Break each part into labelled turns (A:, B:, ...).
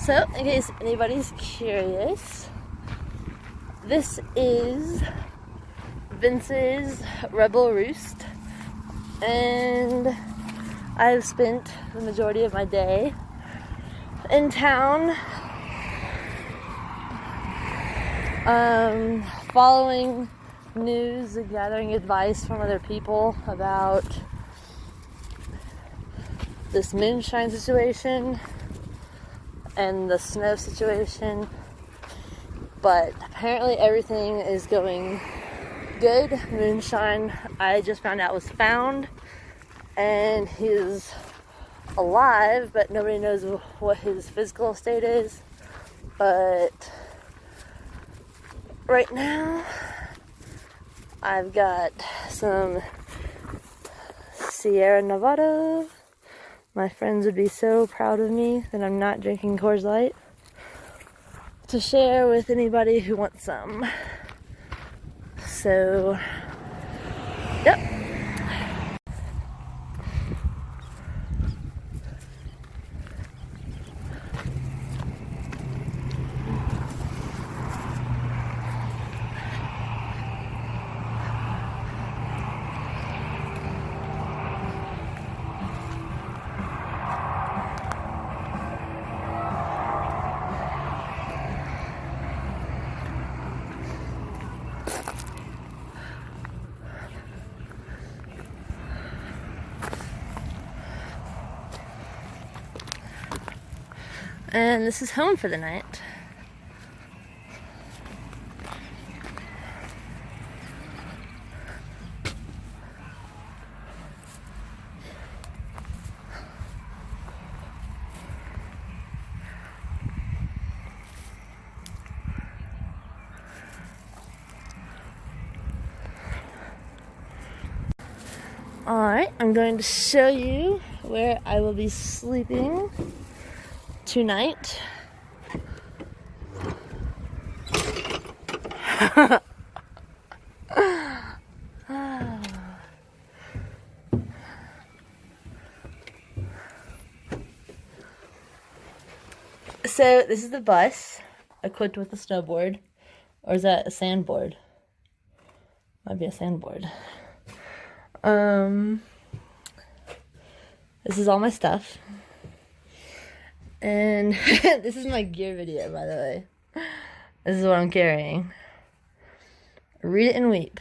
A: So, in case anybody's curious, this is Vince's Rebel Roost, and I've spent the majority of my day in town following news and gathering advice from other people about this Moonshine situation and the snow situation. But apparently everything is going good. Moonshine, I just found out, was found, and he's alive, but nobody knows what his physical state is. But right now I've got some Sierra Nevada. My friends would be so proud of me that I'm not drinking Coors Light, to share with anybody who wants some. So, yep. And this is home for the night. Alright, I'm going to show you where I will be sleeping tonight. So this is the bus equipped with a snowboard, or is that a sandboard? Might be a sandboard. This is all my stuff. And this is my gear video, by the way. This is what I'm carrying. Read it and weep.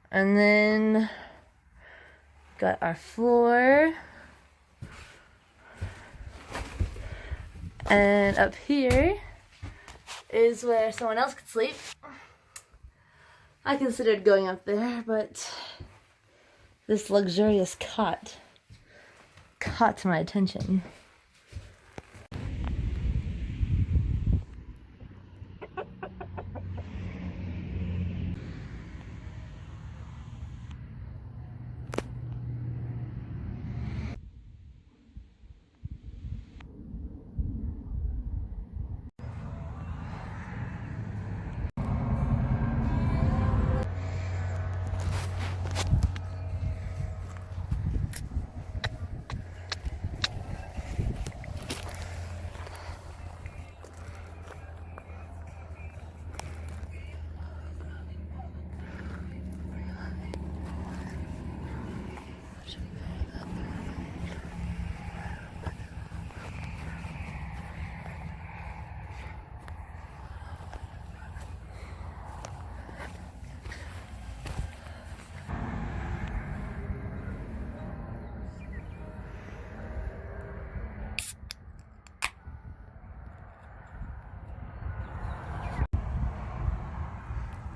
A: And then got our floor. And up here is where someone else could sleep. I considered going up there, but this luxurious cot caught my attention.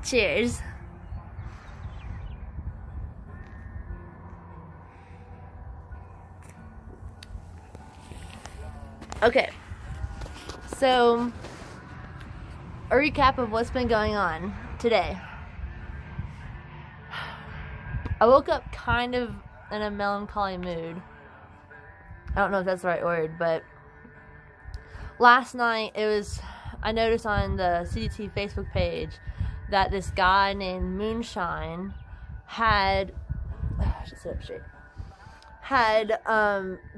A: Cheers. Okay, so a recap of what's been going on today. I woke up kind of in a melancholy mood. I don't know if that's the right word, but last night I noticed on the CDT Facebook page that this guy named Moonshine had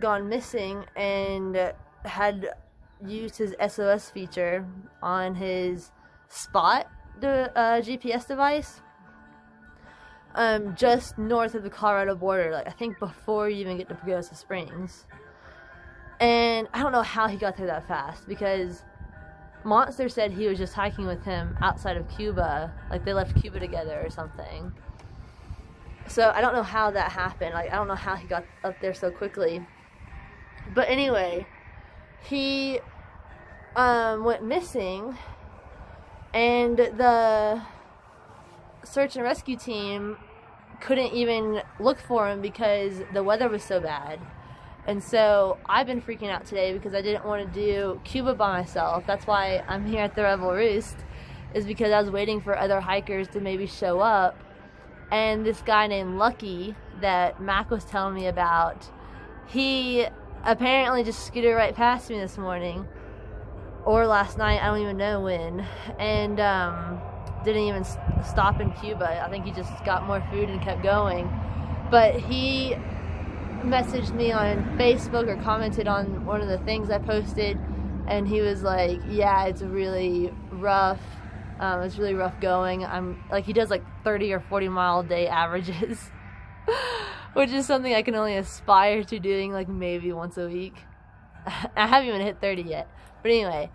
A: gone missing and had used his SOS feature on his Spot GPS device, just north of the Colorado border, like I think before you even get to Pagosa Springs. And I don't know how he got there that fast, because Monster said he was just hiking with him outside of Cuba, like they left Cuba together or something. So I don't know how that happened. Like I don't know how he got up there so quickly. But anyway, he went missing, and the search and rescue team couldn't even look for him because the weather was so bad. And so I've been freaking out today because I didn't want to do Cuba by myself. That's why I'm here at the Rebel Roost, is because I was waiting for other hikers to maybe show up. And this guy named Lucky that Mac was telling me about, he apparently just scooted right past me this morning, or last night, I don't even know when, and didn't even stop in Cuba. I think he just got more food and kept going. But he messaged me on Facebook or commented on one of the things I posted, and he was like, yeah, it's really rough. It's really rough going. I'm like, he does like 30 or 40 mile a day averages, which is something I can only aspire to doing like maybe once a week. I haven't even hit 30 yet. But anyway,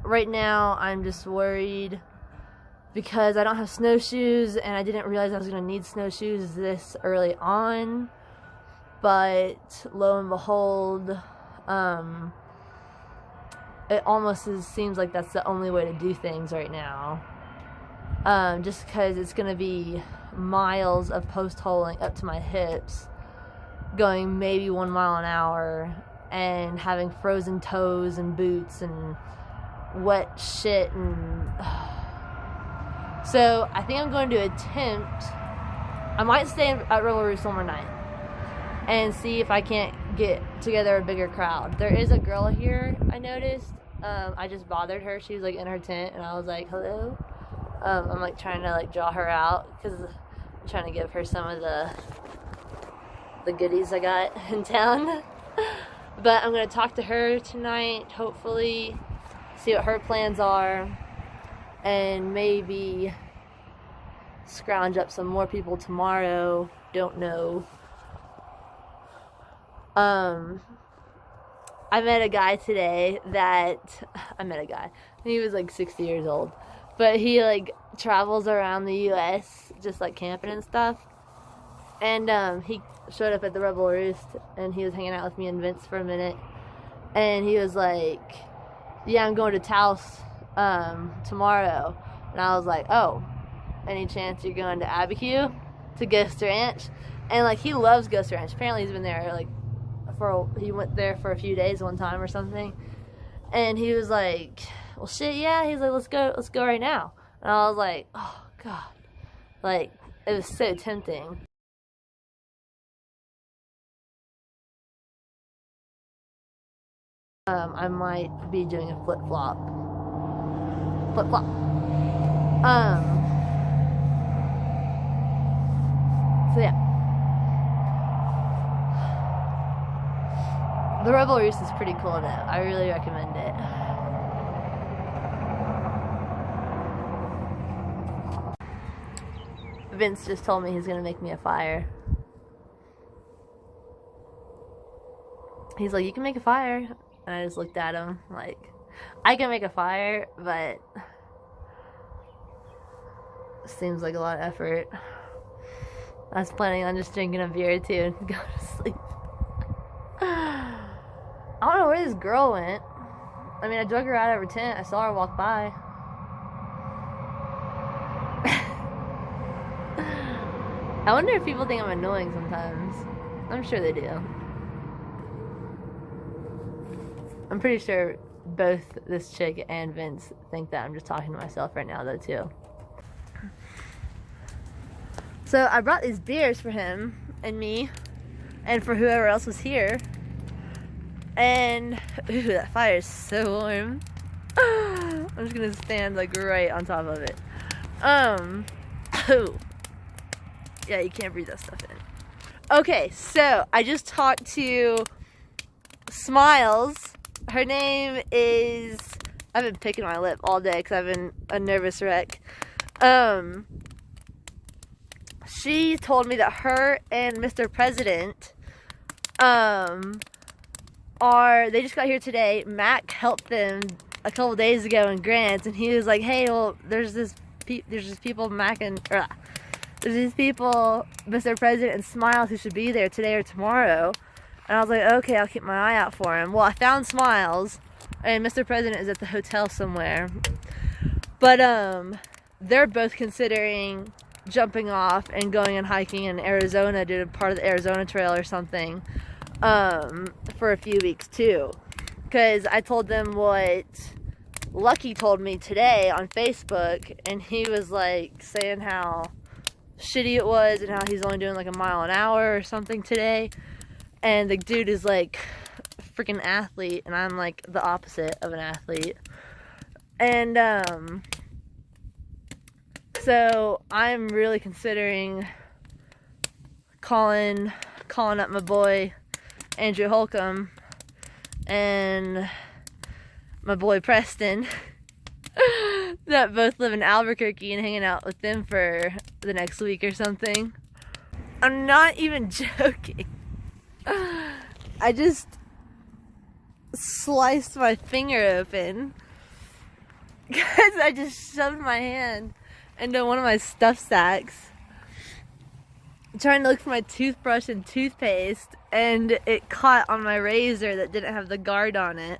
A: right now I'm just worried because I don't have snowshoes, and I didn't realize I was going to need snowshoes this early on. But lo and behold, it almost seems like that's the only way to do things right now. Just because it's going to be miles of post holing up to my hips, going maybe 1 mile an hour, and having frozen toes and boots and wet shit. And so I think I'm going to attempt, I might stay at Rebel Roost one more night and see if I can't get together a bigger crowd. There is a girl here, I noticed. I just bothered her. She was like in her tent, and I was like, hello. I'm like trying to like draw her out because I'm trying to give her some of the goodies I got in town. But I'm going to talk to her tonight, hopefully, see what her plans are, and maybe scrounge up some more people tomorrow. Don't know. I met a guy today he was like 60 years old, but he like travels around the US just like camping and stuff. And he showed up at the Rebel Roost, and he was hanging out with me and Vince for a minute, and he was like, yeah, I'm going to Taos tomorrow. And I was like, oh, any chance you're going to Abiquiu to Ghost Ranch? And like, he loves Ghost Ranch. Apparently he's been there like he went there for a few days one time or something. And he was like, well shit, yeah. He's like, let's go right now. And I was like, oh god, like it was so tempting. I might be doing a flip-flop. So yeah. The Rebel Roost is pretty cool though. I really recommend it. Vince just told me he's gonna make me a fire. He's like, you can make a fire. And I just looked at him like, I can make a fire, but it seems like a lot of effort. I was planning on just drinking a beer or two and go to sleep. I don't know where this girl went. I mean, I drug her out of her tent. I saw her walk by. I wonder if people think I'm annoying sometimes. I'm sure they do. I'm pretty sure both this chick and Vince think that I'm just talking to myself right now, though, too. So I brought these beers for him and me and for whoever else was here. And, ooh, that fire is so warm. I'm just gonna stand, like, right on top of it. Oh. Yeah, you can't breathe that stuff in. Okay, so I just talked to Smiles. Her name is, I've been picking my lip all day because I've been a nervous wreck. She told me that her and Mr. President they just got here today. Mac helped them a couple days ago in grants, and he was like, hey, well, there's these people, Mr. President and Smiles, who should be there today or tomorrow. And I was like, okay, I'll keep my eye out for him. Well, I found Smiles, and Mr. President is at the hotel somewhere. But they're both considering jumping off and going and hiking in Arizona, did a part of the Arizona Trail or something, for a few weeks too. Because I told them what Lucky told me today on Facebook, and he was like saying how shitty it was and how he's only doing like a mile an hour or something today. And the dude is like a freaking athlete, and I'm like the opposite of an athlete. And so I'm really considering calling up my boy Andrew Holcomb and my boy Preston that both live in Albuquerque, and hanging out with them for the next week or something. I'm not even joking. I just sliced my finger open because I just shoved my hand into one of my stuff sacks trying to look for my toothbrush and toothpaste, and it caught on my razor that didn't have the guard on it.